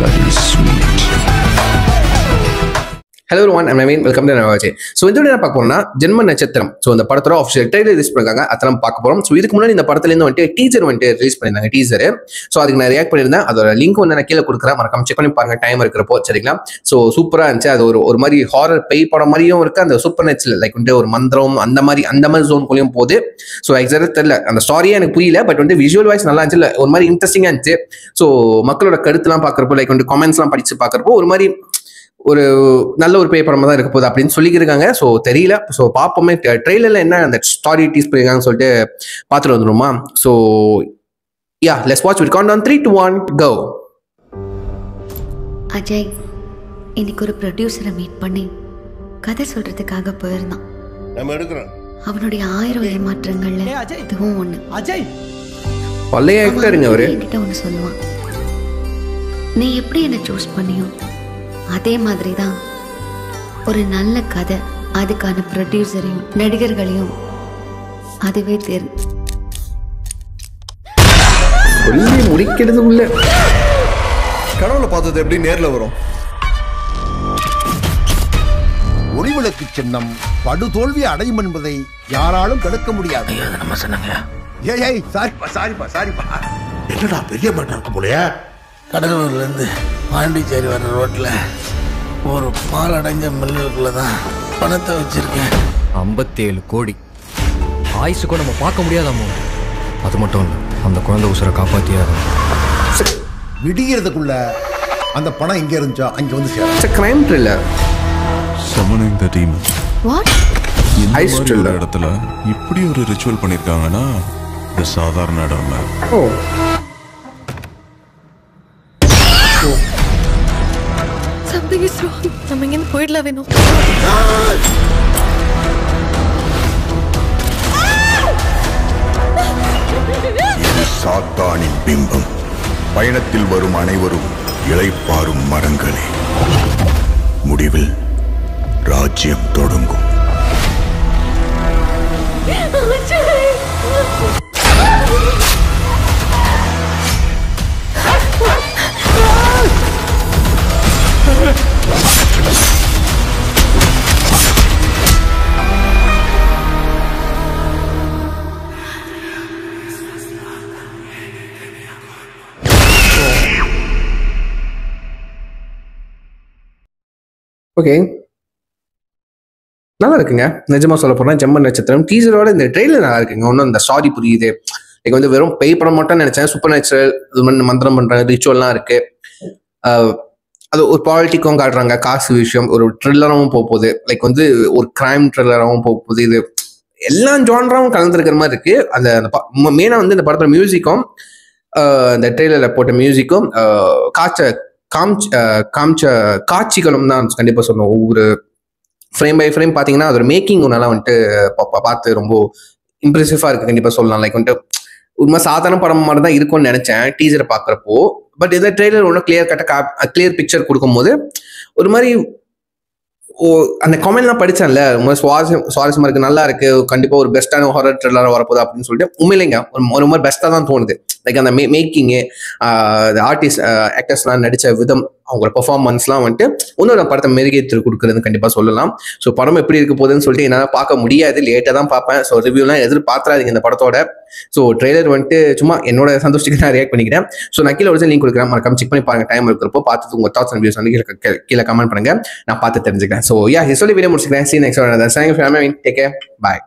bloody sweet. Hello everyone, I'm Naveen. Welcome to Navaje. So இந்த video பார்க்க போறோம்னா ஜென்ம நட்சத்திரம். ஸோ இந்த படத்தோட ஆஃபிஷியல் ட்ரெய்லர் ரிலீஸ் பண்ணிருக்காங்க. அதெல்லாம் பார்க்க போறோம். ஸோ இதுக்கு முன்னாடி இந்த படத்துலேருந்து வந்துட்டு டீசர் வந்துட்டு ரிலீஸ் பண்ணியிருந்தாங்க டீசர். ஸோ அதுக்கு நான் ரியாக்ட் பண்ணியிருந்தேன். அதோட லிங்க் வந்து நான் கீழே கொடுக்குறேன். மறக்காம செக் பண்ணி பாருங்க டைம் இருக்கிறப்போ. சரிங்களா? ஸோ சூப்பராக இருந்துச்சு. அது ஒரு மாதிரி ஹாரர் பேய் படம் மாதிரியும் இருக்கு. அந்த சூப்பர் நேச்சுரல் லைக் வந்துட்டு ஒரு மந்திரம் அந்த மாதிரி ஜோனுக்குள்ளேயும் போகுது. ஸோ எக்ஸாக்டாக தெரியல, அந்த ஸ்டாரியே எனக்கு புரியல. பட் வந்து விஷுவல் வைஸ் நல்லா இருந்துச்சு. ஒரு மாதிரி இன்ட்ரெஸ்டிங்காக இருந்துச்சு. ஸோ மக்களோட கருத்துலாம் பார்க்குறப்போ லைக் வந்து கமெண்ட்ஸ்லாம் படிச்சு பார்க்குறப்போ ஒரு மாதிரி ஒரு நல்ல ஒரு பேய் படமா தான் இருக்க போகுது அப்படின்னு சொல்லியிருக்காங்க. ஸோ தெரியல. ஸோ பார்ப்போமே ட்ரெய்லர்ல என்ன அந்த ஸ்டாரி டீஸ் பண்ணிருக்காங்கன்னு சொல்லிட்டு பார்த்துட்டு வந்துருமா. So yeah, let's watch with count on 3 2 1 கோ. அஜய் இன்னைக்கு ஒரு ப்ரொடியூசரை மீட் பண்ணி கதை சொல்றதுக்காக போயிருந்தான். நம்ம எடுக்கிறோம். அவனுடைய 1000 ஏமாற்றங்கள்ல இதுவும் ஒண்ணு. அஜய் பழைய ஆக்டருங்க அவரு. என்கிட்ட ஒண்ணு சொல்லுவான், நீ எப்படி என்ன சூஸ் பண்ணியோ அதே மாதிரி தான் ஒரு நல்ல கதை அதுக்கான ப்ரொடியூசரையும் நடிகர்களையும் அதுவே சொல்லி முடிக்கிறது உள்ள. கடவுளை பார்த்தது எப்படி நேர்ல வரும்? ஒளிவிளக்கு சின்னம் படுதோல்வி அடையும் என்பதை யாராலும் தடுக்க முடியாது. நம்ம சொன்னாங்க. ஏய் சாரிப்பா. என்னடா பெரிய மட்டம் இருக்கு போலயா? கடலூர்லேருந்து பாண்டிச்சேரி வர ரோட்டில் ஒரு பால் அடைஞ்ச மில்லுக்குள்ளே தான் பணத்தை வச்சுருக்கேன். 57 கோடி ஆயுசு கூட நம்ம பார்க்க முடியாதாமோ. அது மட்டும் இல்லை, அந்த குழந்தை உசுரை காப்பாற்றியாரு. விடியறதுக்குள்ள அந்த பணம் எங்கே இருந்துச்சோ அங்கே வந்து சேரும். Crime thriller. Summoning the demon. What இந்த Ice மாதிரி thriller. ஒரு இடத்துல இப்படி ஒரு ரிச்சுவல் பண்ணிருக்காங்கன்னா இது சாதாரண இடம் இல்ல. ஓ Something is wrong. நம்ம இங்க போயிடலாம் வேணும். சாத்தானின் பிம்பம். பயணத்தில் வரும் அனைவரும் இளைப்பாறும் மரங்களே. முடிவில் ராஜ்யம் தொடங்கும். ஓகே, நல்லா இருக்குங்க. நிஜமா சொல்ல போனா ஜென்ம நட்சத்திரம் டீசரோட இந்த ட்ரெய்லர் நல்லா இருக்குங்க. ஒன்றும் இந்த ஸ்டாரி புரியுது. எனக்கு வந்து வெறும் பேய் படம் மட்டும் நினைச்சேன். சூப்பர் நேச்சுரல் இது மாதிரி மந்திரம் பண்றாங்க, ரிச்சுவல்லாம் இருக்கு. அது ஒரு பாலிட்டிக்கும் காட்டுறாங்க, காசு விஷயம், ஒரு த்ரில்லராகவும் போகுது. லைக் வந்து ஒரு கிரைம் த்ரில்லராகவும் போகுது. இது எல்லா ஜான்ராவும் கலந்துருக்கிற மாதிரி இருக்கு. அந்த மெயினாக வந்து இந்த படத்தோட மியூசிக்கும் இந்த ட்ரெய்லரில் போட்ட மியூசிக்கும் காமிச்ச காட்சிகளும் தான் கண்டிப்பாக சொல்லணும். ஒவ்வொரு ஃப்ரேம் பை ஃப்ரேம் பார்த்தீங்கன்னா அதோட மேக்கிங் நல்லா வந்துட்டு பார்த்து ரொம்ப இம்ப்ரெசிவாக இருக்குது கண்டிப்பாக சொல்லலாம். லைக் வந்துட்டு உண்மை சாதாரண படம் மாதிரி தான் இருக்கும்னு நினச்சேன் டீசரை பார்க்குறப்போ. பட் இந்த ட்ரெய்லர் ஒன்றும் கிளியர் பிக்சர் கொடுக்கும்போது ஒரு மாதிரி அந்த கமெண்ட்லாம் படித்தேன்ல, ரொம்ப சுவாரஸ்யமாக இருக்குது, நல்லா இருக்குது, கண்டிப்பாக ஒரு பெஸ்ட்டான ஹாரர் த்ரில்லராக வரப்போகுது அப்படின்னு சொல்லிட்டு உண்மையிலேங்க ஒரு மாதிரி பெஸ்ட்டாக தான் தோணுது. லைக் அந்த மேக்கிங்கு, ஆர்டிஸ்ட் ஆக்டர்ஸ்லாம் நடித்த விதம், அவங்களோட பெர்ஃபார்மன்ஸ்லாம் வந்துட்டு இன்னொரு படத்தை மெருகேற்று கொடுக்குறதுன்னு கண்டிப்பாக சொல்லலாம். ஸோ படம் எப்படி இருக்க போகுதுன்னு சொல்லிட்டு என்னால் பார்க்க முடியாது, லேட்டாக தான் பார்ப்பேன். ஸோ ரிவ்யூலாம் எதிர்பார்த்துறாதீங்க இந்த படத்தோட. ஸோ ட்ரெய்லர் வந்துட்டு சும்மா என்னோட சந்தோஷத்துக்கு நான் ரியாக்ட் பண்ணிக்கிறேன். ஸோ நான் கீழே ஒரு லிங்க் கொடுக்குறேன், மறக்காம செக் பண்ணி பாருங்க டைம் இருக்கிறப்போ. பார்த்துட்டு உங்கள் தாட்ஸ் அண்ட் வியூஸ் வந்து கீழே கமெண்ட் பண்ணுங்க, நான் பார்த்து தெரிஞ்சுக்கிறேன். ஸோ யா, சொல்லி வீடியோ முடிச்சுக்கிறேன். See you next one. Thank you for having me. Take care. Bye.